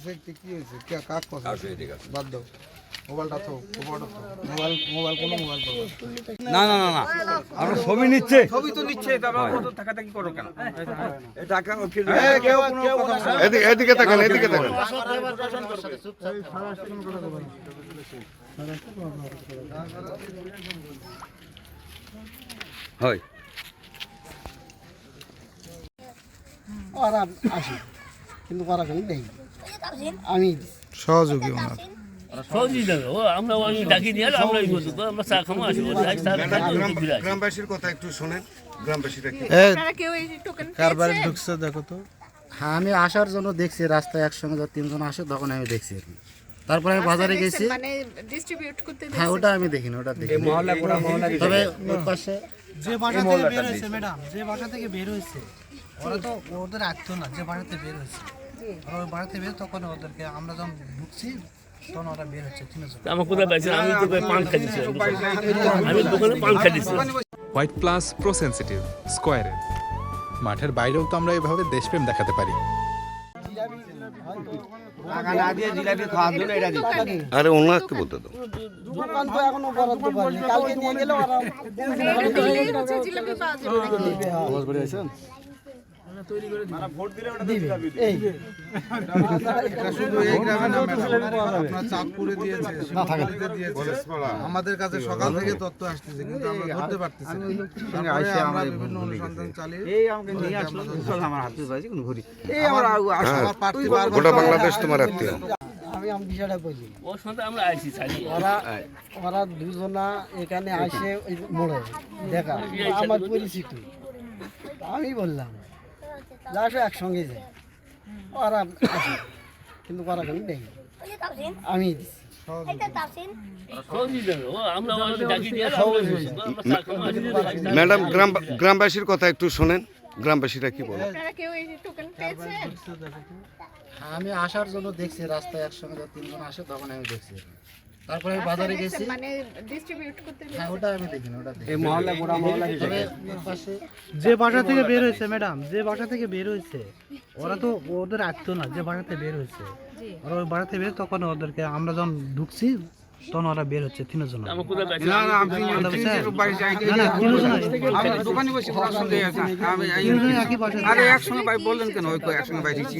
দিছে কি হয়েছে কাক কথা বাদ দাও মোবাইলটা তো মোবাইল কোনো মোবাইল পাবো না না না না আমরা ছবি নিচ্ছে ছবি তো নিচ্ছে তারপর কত টাকা টাকি করো কেন এই টাকা কেউ কোনো কথা এদিকে তাকান এদিকে তাকান হয় ওরা আসে কিন্তু ওরা কেন দেয় আমি সহযোগী ওনার আমরা ডাকি নিয়ে আমরা আমরা চা খামো আসবো গ্রামবাসীর কথা একটু শোনেন গ্রামবাসীরা কি কারবারে ঢুকছে দেখো তো হ্যাঁ আমি আসার জন্য দেখছি রাস্তায় একসঙ্গে যখন তিনজন আসে তখন আমি দেখছি আর কি। তারপরে আমি বাজারে গেছি মানে ডিস্ট্রিবিউট করতে হ্যাঁ ওটা আমি দেখিনি ওটা দেখি তবে ওই পাশে যে বাসা থেকে বের হয়েছে ম্যাডাম যে বাসা থেকে বের হয়েছে ওরা তো ওদের আসতো না যে বাসাতে বের হয়েছে ওরা বাড়িতে বের তখন ওদেরকে আমরা যখন ঢুকছি তখন ওরা বের হচ্ছে তিনজন আমার কোথায় পাইছে আমি তো পান খাইছি আমি দোকানে পান খাইছি হোয়াইট প্লাস প্রো সেনসিটিভ স্কয়ারে মাঠের বাইরেও তো আমরা এভাবে দেশপ্রেম দেখাতে পারি। টাকা না দিয়ে জিলাপি খাওয়ার জন্য এটা দিচ্ছে আরে ওনাকে বলতে দাও দোকান তো এখনো বরাদ্দ পাইনি কালকে নিয়ে গেলে ওরা জিলাপি পাওয়া যাবে এই শুধু এই গ্রামে না আপনার চাঁদপুরে দিয়েছে শিবপুরিতে দিয়েছে আমাদের কাছে সকাল থেকে তথ্য আসতেছে কিন্তু আমরা ধরতে পারতেছি না তারপরে আমরা বিভিন্ন অনুসন্ধান চালিয়ে এই আমাকে নিয়ে আসলো আমার হাতে পাইছি কোন ঘুরি এই আমার আমার প্রার্থী বারবার গোটা বাংলাদেশ তোমার আত্মীয় আমি বিষয়টা বলি ওর সাথে আমরা আইছি ছাড়ি ওরা দুজনা এখানে আসে ওই মোড়ে দেখা আমার পরিচিত আমি বললাম যা আসো একসঙ্গে যাই ওরা আসে কিন্তু ওরা কেন নেই আমি দিচ্ছি আমরা ডাকি নিয়ে আমরা চা খামো ম্যাডাম গ্রামবাসীর কথা একটু শোনেন গ্রামবাসীরা কি বলে আপনারা কেউ এই টোকেন পেয়েছেন আমি আসার জন্য দেখছি রাস্তায় একসঙ্গে যখন তিনজন আসে তখন আমি দেখছি তারপরে আমি বাজারে গেছি মানে ডিস্ট্রিবিউট করতে হ্যাঁ ওটা আমি দেখিনি ওটা দেখি এই মহল্লা গোড়া মহল্লা তবে ওই পাশে যে বাসা থেকে বের হয়েছে ম্যাডাম যে বাসা থেকে বের হয়েছে ওরা তো ওদের আসতো না যে বাসাতে বের হয়েছে ওরা ওই বাসাতে বের তখন ওদেরকে আমরা যখন ঢুকছি তখন ওরা বের হচ্ছে তিনজন আমার কোথায় পাইছে না না আমি বাড়ি যাই আমি দোকানে বসে পড়াশোনা আমি একই বাসা আরে একসঙ্গে ভাই বললেন কেন ওই একসঙ্গে বাইরেছি